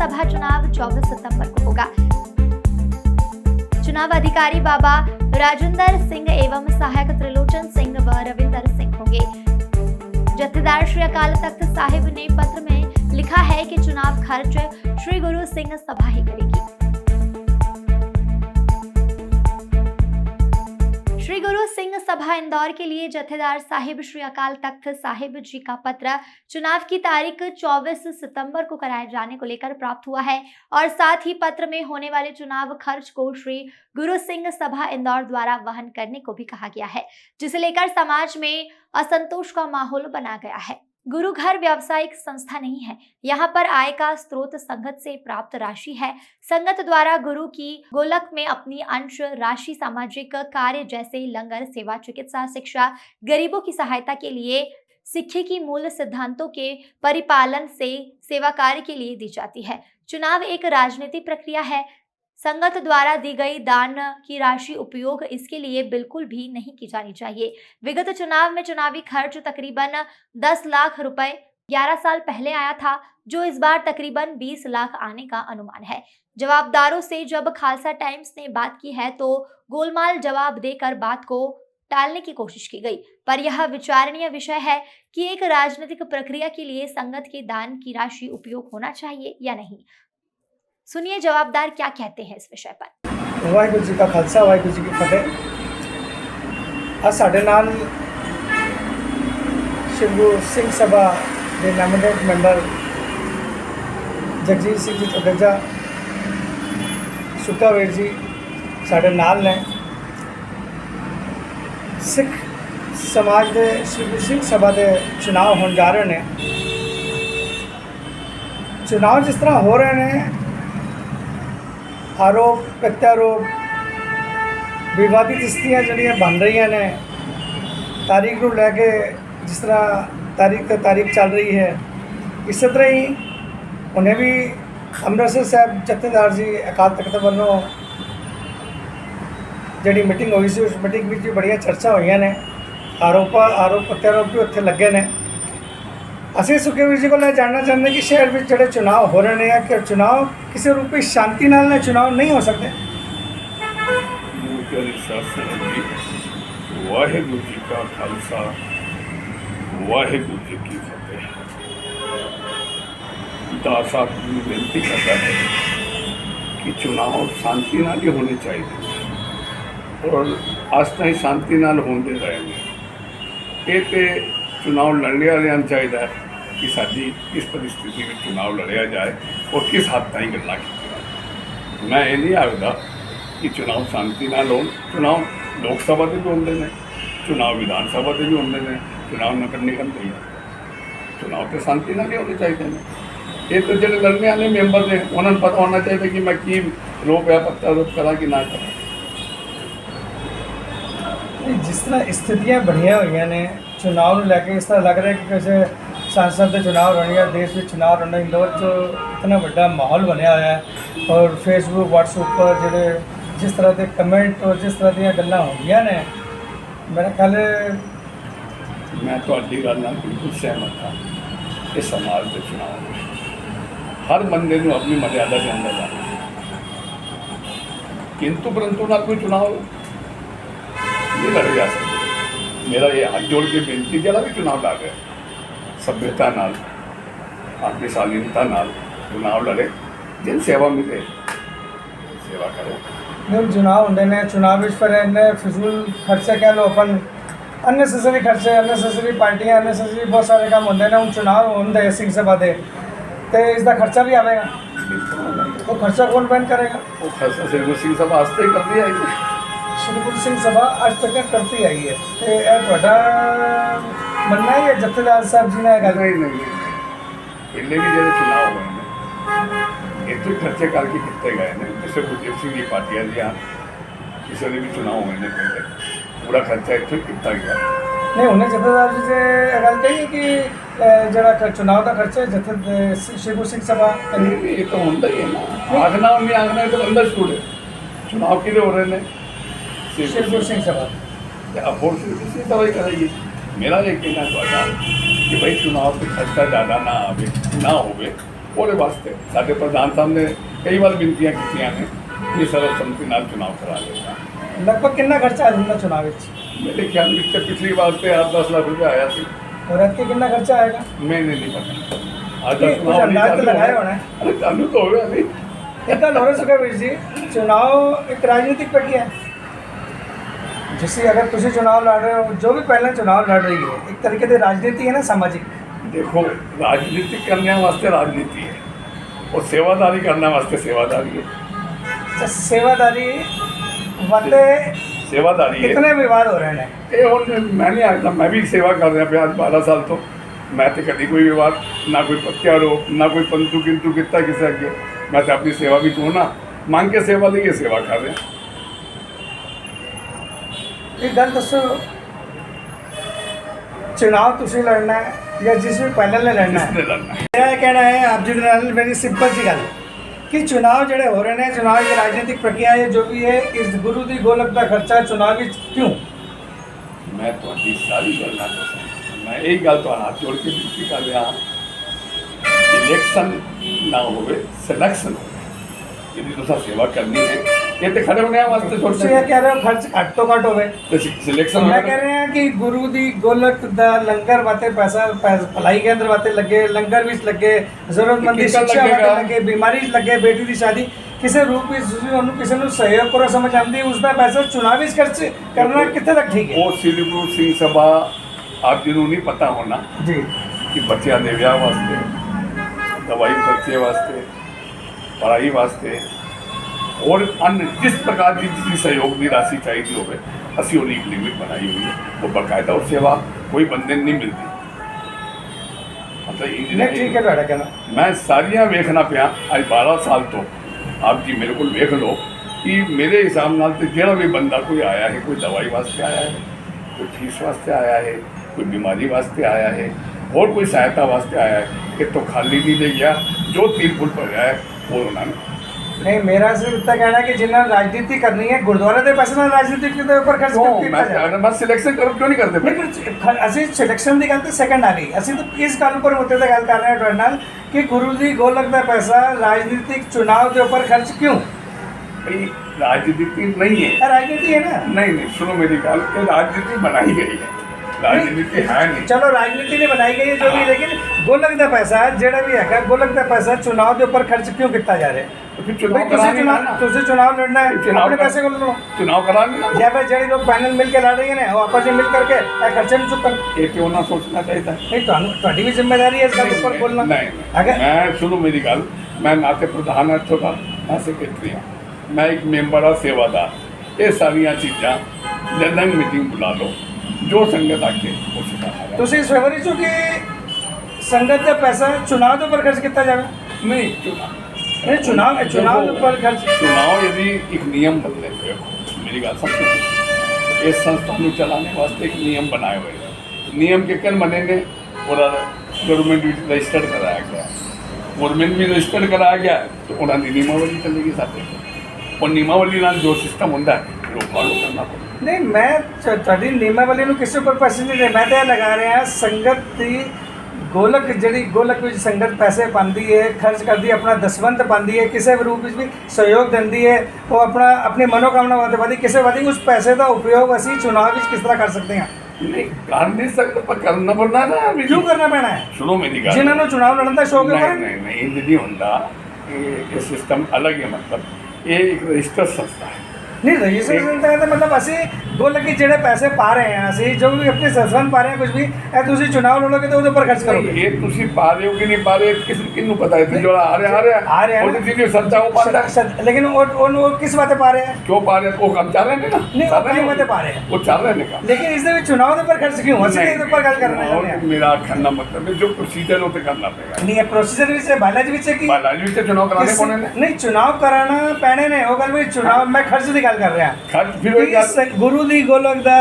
सभा चुनाव 24 सितंबर को होगा। चुनाव अधिकारी बाबा राजेंद्र सिंह एवं सहायक त्रिलोचन सिंह व रविंदर सिंह होंगे। जत्थेदार श्री अकाल तख्त साहिब ने पत्र में लिखा है कि चुनाव खर्च श्री गुरु सिंह सभा ही करेगी। श्री गुरु सिंह सभा इंदौर के लिए जत्थेदार साहिब श्री अकाल तख्त साहिब जी का पत्र चुनाव की तारीख 24 सितंबर को कराए जाने को लेकर प्राप्त हुआ है और साथ ही पत्र में होने वाले चुनाव खर्च को श्री गुरु सिंह सभा इंदौर द्वारा वहन करने को भी कहा गया है, जिसे लेकर समाज में असंतोष का माहौल बना गया है। गुरु घर व्यावसायिक संस्था नहीं है, यहाँ पर आय का स्रोत संगत से प्राप्त राशि है। संगत द्वारा गुरु की गोलक में अपनी अंश राशि सामाजिक कार्य जैसे लंगर, सेवा, चिकित्सा, शिक्षा, गरीबों की सहायता के लिए, सिक्खे की मूल सिद्धांतों के परिपालन से सेवा कार्य के लिए दी जाती है। चुनाव एक राजनीतिक प्रक्रिया है। संगत द्वारा दी गई दान की राशि उपयोग इसके लिए बिल्कुल भी नहीं की जानी चाहिए। विगत चुनाव में चुनावी खर्च तकरीबन 10 लाख रुपए 11 साल पहले आया था, जो इस बार तकरीबन 20 लाख आने का अनुमान है। जवाबदारों से जब खालसा टाइम्स ने बात की है तो गोलमाल जवाब देकर बात को टालने की कोशिश की गई, पर यह विचारणीय विषय है कि एक राजनीतिक प्रक्रिया के लिए संगत के दान की राशि उपयोग होना चाहिए या नहीं। सुनिए जवाबदार क्या कहते हैं इस विषय पर। वाहिगुरू जी का खालसा, वाहिगुरू जी की फतेह। आज साडे नाल श्री गुरु सिंह सभा के नॉमिनेट मैंबर जगजीत सिंह जी तोडेजा सुक्कावीर जी साडे नाल ने। सिख समाज के श्री गुरु सिंह सभा के चुनाव होने जा रहे हैं। चुनाव जिस तरह हो रहे हैं, आरोप प्रत्यारोप, विवादित स्थितियाँ जड़ियाँ बन रही ने, तारीख को लैके जिस तरह तारीख चल रही है, इस तरह ही उन्हें भी अमृतसर साहब जत्थेदार जी अकाल तख्त वालों जी मीटिंग हुई सी, उस मीटिंग में भी बड़िया चर्चा हुई ने, आरोप प्रत्यारोप भी उत्थे लगे ने। असीं सुखवीर जी को जानना चाहते कि शहर में जोड़े चुनाव हो रहे हैं कि चुनाव किसी रूप में शांति नाल चुनाव नहीं हो सकते। वाहिगुरू जी का खालसा, वाहिगुरू जी की फतेह। दास साहब बेनती करता है कि चुनाव शांति नाल ही होने चाहिए और आज तक शांति नाल होंदे रहेंगे। ये तो चुनाव लड़ने वाले चाहिए कि साडी किस परिस्थिति में चुनाव लड़िया जाए और किस हद तक गल्लां कीतियां। मैं ये नहीं आखदा कि चुनाव शांति नाल हो। चुनाव लोक सभा के भी होंदे ने, चुनाव विधान सभा के भी होंदे ने, चुनाव नगर निगम के। चुनाव तो शांति नाल ही होने चाहिए ने। ये तो जो लड़ने वाले मैंबर ने उन्होंने पता होना चाहिए कि मैं की रोप या प्रत्यारोप करा कि ना करा। जिस तरह स्थितियाँ बढ़िया हुई ने चुनाव लैके, इस तरह लग रहा है कि किसी सांसद के चुनाव होने या देश में चुनाव होने, इंदौर जो इतना बड़ा माहौल बनया हुआ है और फेसबुक व्हाट्सएप पर जोड़े जिस तरह के कमेंट और जिस तरह दी गल्लां होंदियां ने, मेरा ख्याल मैं तुहाडी गल नाल बिल्कुल सहमत हाँ। इस समाज के चुनाव में हर बंदे को अपनी मर्यादा के अंदर जाना, किंतु परंतु ना कोई चुनाव नहीं लड़े जा सकते। मेरा ये हाथ जोड़ के बेनती, जरा भी चुनाव ला गया सभ्यता नाल, आपकी शालीनता नाल चुनाव लड़े, जिन सेवा मिले सेवा करो। नहीं चुनाव होंगे ने, चुनाव फिर इन्हें फिजूल खर्चे कह लो, अपन अननेसेसरी खर्चे, अननेसेसरी पार्टियां, अननेसेसरी बहुत सारे काम होंगे ने। हम चुनाव होंगे सिंह सभा के तो इसका खर्चा भी आएगा, तो खर्चा कौन बैन करेगा? वो खर्चा श्री गुरु सिंह सभा आज तक करती आई है। श्री गुरु सिंह सभा आज तक करती आई है। तो यह थोड़ा मनना है जत्थेदार साहब जी ने गल नहीं पहले भी जो चुनाव हुए हैं इतने खर्चे करके किए गए हैं। जैसे गुरदेव सिंह की पार्टियां जी किसी ने भी चुनाव हुए हैं पहले पूरा खर्चा इतने किया गया। नहीं उन्हें जत्थेदार जी से गल कही कि जरा चुनाव का खर्चा जत्थे श्री गुरु सिंह सभा ये तो होता ही है ना। आखना नहीं आखना तो बंदा छूटे चुनाव कि हो रहे हैं श्री गुरु सिंह सभा अब वोट श्री गुरु सिंह सभा ही कराइए। मेरा ये कहना थोड़ा कि भाई चुनाव के खर्चा ज़्यादा ना आवे ना हो ਉਹਦੇ ਵਾਸਤੇ ਸਾਡੇ ਪ੍ਰਧਾਨ ਸਾਹਿਬ ਨੇ ਕਈ ਵਾਰ ਬੇਨਤੀਆਂ ਕੀਤੀਆਂ ਨੇ ਕਿ ਸਰਬਸੰਮਤੀ ਨਾਲ ਚੁਣਾਵ ਕਰਾ ਲਿਆ। लगभग कितना खर्चा आ जाता चुनाव ਵਿੱਚ? मेरे ख्याल में तो पिछली बार पे 8-10 लाख रुपया आया थी। और ऐतकी कितना खर्चा आएगा? मैंने नहीं पता। आज नहीं, कुछ अंदाज तो लगाया होना है। अरे चालू तो हो गया नहीं। एक गल हो सके वीर जी, चुनाव एक राजनीतिक प्रक्रिया है जिससे अगर तुम चुनाव लड़ रहे हो, जो भी पहले चुनाव लड़ रही है, एक तरीके से राजनीति है ना, सामाजिक। देखो राजनीति करने वास्ते राजनीति है और सेवादारी करने वास्ते सेवादारी है। अच्छा, सेवादारी वाले सेवादारी है। कितने विवाद हो रहे हैं? ये ਹੁਣ मैं नहीं आता, मैं भी सेवा कर रहा पिया 12 साल तो मैं तो कभी कोई विवाद ना कोई प्रत्यारोप ना कोई पंतु किंतु कितना किसे अगे मैं तो अपनी सेवा भी कहूँ ना मांग के सेवा दी सेवा कर रहे हैं। एक गल दसो, चुनाव तुसी लड़ना है या जिस भी पैनल ने लड़ना है? किसने लड़ना है? मेरा कहना है आप जी नाल मेरी सिंपल सी गल कि चुनाव जड़े हो रहे हैं, चुनाव की राजनीतिक प्रक्रिया है जो भी है, इस गुरु की गोलक का खर्चा चुनाव विच क्यों? मैं थोड़ी सारी गल्लां दसां, मैं यही गल तो हाथ जोड़ के बेनती कर रहा इलेक्शन ना होवे सिलेक्शन हो। यदि तुसा सेवा करनी है ये तो खड़े होने वास्ते तुसी ये कह रहे हो खर्च घट तो घट होवे, सिलेक्शन मैं कह रहे हैं कि गुरु दी गोलक दा लंगर वाते पैसा भलाई केंद्र वाते लगे, लंगर विच लगे, जरूरतमंद दी शिक्षा वाते लगे, बीमारी च लगे, बेटी दी शादी किसी रूप में ਉਹਨੂੰ ਕਿਸੇ ਨੂੰ ਸਹਿਯੋਗ ਕਰੋ ਸਮਝ ਆਉਂਦੀ ਉਸ ਦਾ ਪੈਸਾ ਚੁਣਾਵ ਵਿੱਚ ਖਰਚ ਕਰਨਾ ਕਿੱਥੇ ਤੱਕ ਠੀਕ ਹੈ? ਉਹ ਸ੍ਰੀ ਗੁਰੂ ਸਿੰਘ ਸਭਾ ਆਪ ਜੀ ਨੂੰ ਨਹੀਂ ਪਤਾ ਹੋਣਾ ਜੀ ਕਿ ਬੱਚਿਆਂ ਦੇ ਵਿਆਹ ਵਾਸਤੇ, ਦਵਾਈ ਖਰਚੇ ਵਾਸਤੇ, पढ़ाई वास्ते और अन्य जिस प्रकार की जिसकी सहयोग की राशि चाहिए होवे असी उन्हीं एक लिमिट बनाई हुई है। वो बाकायदा और सेवा कोई बंदे नहीं मिलती। मतलब ठीक है ਤੁਹਾਡਾ कहना, मैं सारियां वेखना पिया आज 12 साल तो आप जी मेरे को वेख लो कि मेरे हिसाब नाल तो जो भी बंदा कोई आया है, कोई दवाई वास्ते आया है, कोई फीस वास्ते आया है, कोई बीमारी वास्ते आया है और कोई सहायता वास्ते आया है, कि तो खाली नहीं दे गया जो तीन फुल पर गया है वो उन्होंने नहीं। मेरा सिर्फ इतना कहना है कि जिन्हें राजनीति करनी है गुरुद्वारे के पैसे ਨਾਲ राजनीति के ऊपर खर्च मैं बस सिलेक्शन करो क्यों नहीं करते? नहीं ਅਸੀਂ ਸਿਲੈਕਸ਼ਨ ਦੀ ਗੱਲ ਤੇ ਸੈਕੰਡ ਆ ਗਈ, ਅਸੀਂ ਤਾਂ ਇਸ ਗੱਲ ਉੱਪਰ ਮੁੱਦੇ ਤੇ ਗੱਲ ਕਰ ਰਹੇ ਹਾਂ ਤੁਹਾਡੇ ਨਾਲ ਕਿ ਗੁਰੂ ਦੀ ਗੋਲਕ ਦਾ ਪੈਸਾ ਰਾਜਨੀਤਿਕ ਚੁਣਾव के ऊपर खर्च क्यों? भाई राजनीति नहीं है। राजनीति है ना? नहीं सुनो मेरी गल, राजनीति बनाई गई है, राजनीति है नहीं। चलो राजनीति ने बनाई गई है जो भी, लेकिन गोलक का पैसा ਜਿਹੜਾ ਵੀ ਹੈਗਾ गोलक का पैसा चुनाव के ऊपर खर्च क्यों किया जा रहा है? फिर चुनाव कराना, चुनाव लड़ना है, अपने पैसे को लो, चुनाव कराना या फिर जो लोग पैनल मिल के लड़ रही है ना वो आपस में मिल करके खर्चे में चुप कर, ये क्यों ना सोचना चाहिए? नहीं ਤੁਹਾਡੀ भी जिम्मेदारी है इस गल पर बोलना। नहीं अगर मैं सुनो मेरी गल, मैं ना तो प्रधान है छोटा ना सेक्रेटरी हाँ, मैं एक मेंबर हाँ सेवादार, ये सारिया चीज़ा जनरल मीटिंग बुला लो जो संगत आके उस हिसाब ਤੁਸੀਂ ਇਸ ਫੇਵਰ ਵਿੱਚ ਹੋ ਕਿ ਸੰਗਤ ਦਾ ਪੈਸਾ ਚੁਣਾव ਦੇ ਉੱਪਰ ਖਰਚ ਕੀਤਾ ਜਾਵੇ? नहीं चुनाव नहीं चुनाव के ऊपर खर्च चुनाव यदि एक नियम बदले हुए, मेरी गल समझो, इस संस्था को चलाने वास्ते एक नियम बनाए हुए हैं, नियम के कन बने ने और गवर्नमेंट भी रजिस्टर्ड कराया गया, गवर्नमेंट भी रजिस्टर्ड कराया गया तो उन्होंने नियमावली चलेगी साथ और नियमावली नाल जो सिस्टम होता है वो फॉलो करना पड़ेगा। नहीं मैं ਤੁਹਾਡੀ ਨਿਯਮਾਵਲੀ ਨੂੰ ਕਿਸੇ ਉੱਪਰ ਪੈਸੇ ਨਹੀਂ ਦੇ, ਮੈਂ ਤਾਂ ਇਹ ਲਗਾ ਰਿਹਾ ਸੰਗਤ ਦੀ ਗੋਲਕ ਜਿਹੜੀ ਗੋਲਕ ਵਿੱਚ ਸੰਗਤ ਪੈਸੇ ਪਾਉਂਦੀ ਹੈ, ਖਰਚ ਕਰਦੀ ਹੈ, ਆਪਣਾ ਦਸਵੰਤ ਪਾਉਂਦੀ ਹੈ, ਕਿਸੇ ਵੀ ਰੂਪ ਵਿੱਚ ਵੀ ਸਹਿਯੋਗ ਦਿੰਦੀ ਹੈ, ਉਹ ਆਪਣੀ ਮਨੋਕਾਮਨਾ ਵਾਦੀ ਕਿਸੇ ਵਾਦੀ ਉਸ ਪੈਸੇ ਦਾ ਉਪਯੋਗ ਅਸੀਂ ਚੁਣਾਵ ਵਿੱਚ ਕਿਸ ਤਰ੍ਹਾਂ ਕਰ ਸਕਦੇ ਹਾਂ? नहीं कर नहीं सकते पर करना पड़ना ना। क्यों करना पैना है? सुनो मेरी गल, जिन्होंने चुनाव लड़न का शौक है नहीं नहीं होता, ये सिस्टम अलग है। मतलब ये एक रजिस्टर्ड संस्था है। नहीं रजिस्ट्रेशन का मतलब ਅਸੀਂ ਗੋਲਕ ਜਿਹੜੇ ਪੈਸੇ ਪਾ ਰਹੇ ਹਾਂ, ਅਸੀਂ ਜੋ ਵੀ ਆਪਣੇ ਦਸਵੰਤ ਪਾ ਰਹੇ ਹਾਂ, ਕੁਝ ਵੀ ਇਹ ਤੁਸੀਂ ਚੁਣਾव ਲੜੋਗੇ ਤਾਂ ਉਹਦੇ ਉੱਪਰ ਖਰਚ ਕਰੋਗੇ। ਇਹ ਤੁਸੀਂ ਪਾ ਰਹੇ ਹੋ ਕਿ ਨਹੀਂ ਪਾ ਰਹੇ ਕਿਹਨੂੰ ਪਤਾ ਹੈ? ਜੋ ਆ ਰਿਹਾ ਉਹਦੀ ਜਿਹੜੀ ਸੰਸਥਾ ਉਹ ਪਾਉਂਦਾ, लेकिन ਉਹ ਕਿਸ ਵਾਤੇ ਪਾ ਰਹੇ ਹੈ? ਕਿਉਂ ਪਾ ਰਹੇ? ਉਹ ਕੰਮ ਚੱਲ ਰਹੇ ਨੇ ਨਾ, ਨਹੀਂ ਉਹ ਕਿਉਂ ਵਾਤੇ ਪਾ ਰਹੇ ਹੈ? ਉਹ ਚੱਲ ਰਹੇ ਨੇ ਕੰਮ, ਲੇਕਿਨ ਇਸ ਦੇ ਵਿੱਚ ਚੁਣਾव ਦੇ ਉੱਪਰ ਖਰਚ ਕਿਉਂ? ਅਸੀਂ ਇਹਦੇ ਉੱਪਰ ਗੱਲ ਕਰਨਾ ਚਾਹੁੰਦੇ ਹਾਂ। ਮੇਰਾ ਆਖਣ ਦਾ ਮਤਲਬ ਹੈ ਜੋ ਪ੍ਰੋਸੀਜਰ ਉਹ ਤੇ ਕਰਨਾ ਪਏਗਾ। ਨਹੀਂ ਇਹ ਪ੍ਰੋਸੀਜਰ ਵਿੱਚ ਬਾਲਾਜੀ ਵਿੱਚ ਕੀ ਬਾਲਾਜੀ ਵਿੱਚ ਚੁਣਾव ਕਰਾਣੇ ਪੈਣੇ ਨੇ? ਨਹੀਂ ਚੁਣਾव ਕਰਾਣਾ ਪੈਣੇ ਨੇ, ਉਹ ਗੱਲ ਵੀ ਚੁਣਾव ਮੈਂ ਖਰਚ ਦੀ ਗੱਲ ਕਰ ਰਿਹਾ। ਖਰਚ ਫਿਰ ਉਹ ਗੁਰੂ ਦੀ ਗੋਲਕ ਦਾ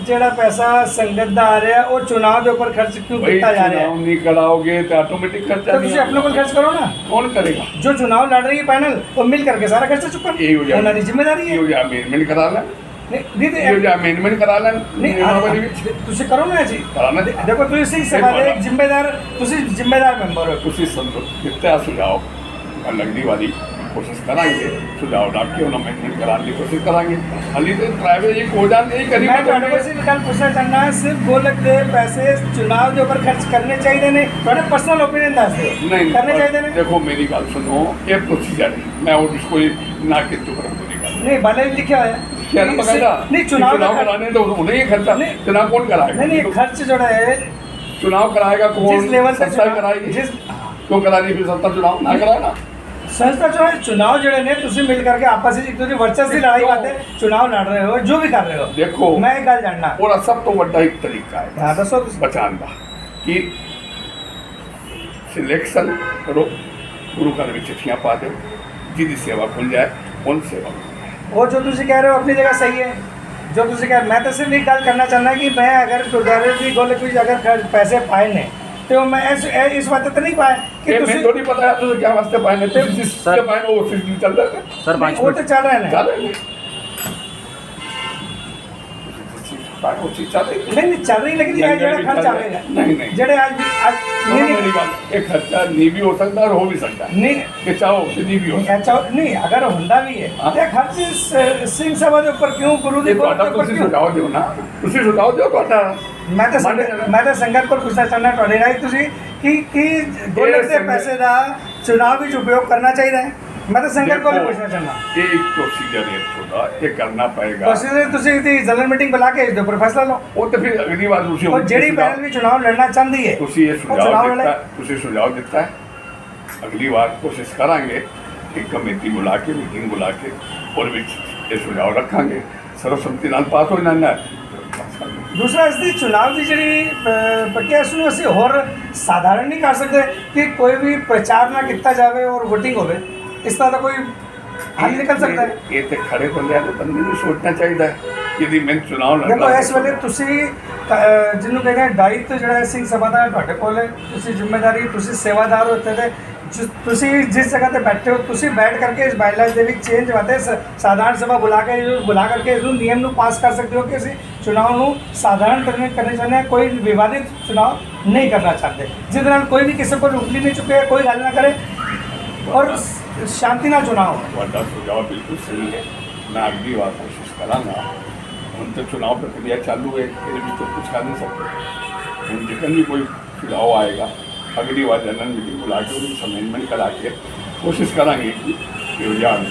ਜਿਹੜਾ ਪੈਸਾ ਸੰਗਤ ਦਾ ਆ ਰਿਹਾ ਉਹ ਚੁਣਾव ਦੇ ਉੱਪਰ ਖਰਚ ਕਿਉਂ ਕੀਤਾ ਜਾ ਰਿਹਾ ਹੈ? ਚੁਣਾव नहीं कराओगे तो ऑटोमेटिक खर्चा तो ਤੁਸੀਂ अपने को खर्च करो ना, कौन करेगा? जो चुनाव लड़ रही है पैनल वो मिल करके सारा खर्चा चुका, यही हो जाए, उन्होंने जिम्मेदारी है। अमेंडमेंट कराना ਨਹੀਂ ਇਹ ਜੇ ਅਮੈਂਡਮੈਂਟ ਕਰਾ ਲੈਣ ਨਿਯਮਾਵਲੀ ਵਿੱਚ ਤੁਸੀਂ ਕਰੋ ਨਾ ਜੀ ਕਰਾਣਾ ਦੇਖੋ ਤੁਸੀਂ ਸਿੰਘ ਸਭਾ ਦੇ ਇੱਕ ਜ਼ਿੰਮੇਦਾਰ ਤੁਸੀਂ ਜ਼ਿੰਮੇਦਾਰ ਮੈਂਬਰ ਹੋ ਤੁਸੀਂ ਦਿੱਤਾ ਸੁਝਾਓ ਲੱਗਦੀ ਵਾਲੀ ਕੋਸ਼ਿਸ਼ ਕਰਾਂਗੇ ਸੁਝਾਅ ਲਾ ਕੇ ਉਹਨਾਂ ਅਮੈਂਡਮੈਂਟ ਕਰਾਉਣ ਦੀ ਕੋਸ਼ਿਸ਼ ਕਰਾਂਗੇ ਹਾਲੀ ਤੇ ਪ੍ਰਾਈਵੇਟ ਜੀ ਹੋ ਜਾਣ ਇਹ ਕਰੀ ਮੈਂ ਤੁਹਾਡੇ ਕੋਲ ਸਿਰਫ ਗੱਲ ਪੁੱਛਣਾ ਚਾਹੁੰਦਾ ਹਾਂ ਸਿਰਫ ਗੋਲਕ ਦੇ ਪੈਸੇ ਚੁਣਾਵ ਦੇ ਉੱਪਰ ਖਰਚ ਕਰਨੇ ਚਾਹੀਦੇ ਨੇ ਤੁਹਾਡੇ ਪਰਸਨਲ ਓਪੀਨੀਅਨ ਦੱਸ ਦਿਓ ਨਹੀਂ ਕਰਨੇ ਚਾਹੀਦੇ ਨੇ ਦੇਖੋ ਮੇਰੀ ਗੱਲ ਸੁਣੋ ਇਹ ਪ੍ਰੋਸੀਜਰ ਹੈ ਮੈਂ ਉਹ ਕੋਈ ਨਾ ਕਿਤੋਂ ਕਰ ਨਹੀਂ ਕਰ नहीं भले ही लिखा है क्या ना बकायदा नहीं चुनाव कराने तो उन्हें ही खर्चा चुनाव कौन कराएगा नहीं खर्च जो है चुनाव कराएगा कौन जिस लेवल तक संस्था कराएगी जिस क्यों करानी फिर संस्था चुनाव ना कराना संस्था जो है चुनाव जो है तुम मिल करके आपस में एक दूसरे वर्चस्व की लड़ाई बात है चुनाव लड़ रहे हो जो भी कर रहे हो देखो मैं एक गल जानना और सब तो बड़ा एक तरीका है हाँ दसो बचाने का कि सिलेक्शन करो गुरु घर में चिट्ठियाँ पा दो जिसकी सेवा खुल जाए उन सेवा वो जो तुम कह रहे हो अपनी जगह सही है जो तुम कह मैं तो सिर्फ एक गल करना चाहना कि मैं अगर गुरुद्वारे की गोलक भी अगर पैसे पाए ने तो मैं इस बात तो नहीं पाए कि मैं तो नहीं पता है तुझे क्या वास्ते पाए ने तो जिससे पाए वो सिस्टम चल रहा है सर 5 वो तो चल रहे हैं चल रहे वो चीज चल रही नहीं चल रही लेकिन ये जरा खर्च आएगा नहीं जड़े आज मेरी बात एक खर्चा नहीं भी हो सकता और हो भी सकता है नहीं कि चाहो कि नहीं भी हो सकता अच्छा नहीं अगर ਹੁੰਦਾ ਵੀ ਹੈ ਤੇ ਖਰਚ ਸਿੰਘ ਸਭਾ ਦੇ ਉੱਪਰ ਕਿਉਂ ਗੁਰੂ ਦੀ ਤੁਹਾਡਾ ਤੁਸੀਂ ਸੁਝਾਅ ਦਿਓ ਨਾ ਤੁਸੀਂ ਸੁਝਾਅ ਦਿਓ ਤੁਹਾਡਾ ਮੈਂ ਤਾਂ ਸੰਗਤ ਕੋਲ ਪੁੱਛਣਾ ਚਾਹੁੰਦਾ ਤੁਹਾਡੇ ਰਾਹੀਂ ਤੁਸੀਂ ਕਿ ਗੋਲਕ ਦੇ ਪੈਸੇ ਦਾ ਚੁਣਾਵ ਵਿੱਚ ਉਪਯੋਗ ਕਰਨਾ ਚਾਹੀਦਾ ਹੈ ਮੈਂ ਤਾਂ ਸੰਗਤ ਕੋਲ ਪੁੱਛਣਾ ਚਾਹੁੰਦਾ ਇਹ ਇੱਕ ਪ੍ਰੋਸੀਜਰ ਹੈ ਤੁਹਾਡਾ ਇਹ ਕਰਨਾ ਪਏਗਾ ਪ੍ਰੋਸੀਜਰ ਤੁਸੀਂ ਦੀ ਜਨਰਲ ਮੀਟਿੰਗ ਬੁਲਾ ਕੇ ਇਸ ਦੇ ਉੱਪਰ ਫੈਸਲਾ ਲਓ ਉਹ ਤਾਂ ਫਿਰ ਅਗਲੀ ਵਾਰ ਤੁਸੀਂ ਉਹ ਜਿਹੜੀ ਪੈਨਲ ਵੀ ਚੁਣਾਵ ਲੜਨਾ ਚਾਹੁੰਦੀ ਹੈ ਤੁਸੀਂ ਇਹ ਸੁਝਾਅ ਦਿੱਤਾ ਤੁਸੀਂ ਸੁਝਾਅ ਦਿੱਤਾ ਹੈ ਅਗਲੀ ਵਾਰ ਕੋਸ਼ਿਸ਼ ਕਰਾਂਗੇ ਇੱਕ ਕਮੇਟੀ ਬੁਲਾ ਕੇ ਮੀਟਿੰਗ ਬੁਲਾ ਕੇ ਔਰ ਵਿੱਚ ਇਹ ਸੁਝਾਅ ਰੱਖਾਂਗੇ ਸਰਵਸੰਮਤੀ ਨਾਲ ਪਾਸ ਹੋ ਜਾਂਦਾ ਦੂਸਰਾ ਇਸ ਦੀ ਚੁਣਾਵ ਦੀ ਜਿਹੜੀ ਪ੍ਰਕਿਰਿਆ ਇਸ ਨੂੰ ਅਸੀਂ ਹੋਰ ਸਾਧਾਰਨ ਨਹੀਂ ਕਰ ਸਕਦੇ ਕਿ ਕੋਈ ਵੀ ਪ੍ਰਚਾਰ ਨਾ ਕੀਤਾ ਜਾਵੇ ਔਰ VOTING ਹੋਵੇ ਇਸ ਤਰ੍ਹਾਂ ਦਾ ਕੋਈ ਹੱਲ ਨਿਕਲ ਸਕਦਾ ਹੈ ਇਹ ਤੇ ਖੜੇ ਬੰਦਿਆਂ ਨੂੰ ਬੰਦੇ ਨੂੰ ਸੋਚਣਾ ਚਾਹੀਦਾ ਹੈ ਕਿ ਮੈਂ ਚੁਣਾਵ ਲੜਨਾ ਦੇਖੋ ਇਸ ਵੇਲੇ ਤੁਸੀਂ ਜਿਹਨੂੰ ਕਹਿੰਦੇ ਆ ਦਾਇਿਤਵ ਜਿਹੜਾ ਸਿੰਘ ਸਭਾ ਦਾ ਤੁਹਾਡੇ ਕੋਲ ਹੈ ਤੁਸੀਂ ਜ਼ਿੰਮੇਵਾਰੀ ਤੁਸੀਂ ਸੇਵਾਦਾਰ ਹੋ ਤੇ ਤੁਸੀਂ ਜਿਸ ਜਗ੍ਹਾ ਤੇ ਬੈਠੇ ਹੋ ਤੁਸੀਂ ਬੈਠ ਕਰਕੇ ਇਸ ਬਾਈਲਾਜ ਦੇ ਵਿੱਚ ਚੇਂਜ ਵਾਸਤੇ ਸਾਧਾਰਨ ਸਭਾ ਬੁਲਾ ਕਰਕੇ ਇਸ ਨੂੰ ਨਿਯਮ ਨੂੰ ਪਾਸ ਕਰ ਸਕਦੇ ਹੋ ਕਿ ਅਸੀਂ ਚੁਣਾਵ ਨੂੰ ਸਾਧਾਰਨ ਕਰਨੇ ਚਾਹੁੰਦੇ ਹਾਂ ਕੋਈ ਵਿਵਾਦਿਤ ਚੁਣਾਵ ਨਹੀਂ ਕਰਨਾ ਚਾਹੁੰਦੇ ਜਿਹਦੇ ਨਾਲ ਕੋਈ ਵੀ ਕਿਸੇ ਕੋਲ ਉਂਗਲੀ ਨਹੀਂ ਚੁੱਕੇ ਕੋਈ ਗੱਲ ਨਾ ਕਰੇ ਔਰ ਸ਼ਾਂਤੀ ਨਾਲ ਚੁਣਾਵ ਤੁਹਾਡਾ ਸੁਝਾਅ ਬਿਲਕੁਲ ਸਹੀ ਹੈ ਮੈਂ ਅਗਲੀ ਵਾਰ ਕੋਸ਼ਿਸ਼ ਕਰਾਂਗਾ ਹੁਣ ਤਾਂ ਚੁਣਾਵ ਪ੍ਰਕਿਰਿਆ ਚਾਲੂ ਹੈ ਇਹਦੇ ਵਿੱਚ ਤਾਂ ਕੁਝ ਕਰ ਨਹੀਂ ਸਕਦੇ ਹੁਣ ਜਿਕਨ ਵੀ ਕੋਈ ਸੁਝਾਅ ਆਏਗਾ अगली बार जनरल मीटिंग बुला के उनको अमेंडमेंट करा के कोशिश कराएंगे कि रुझान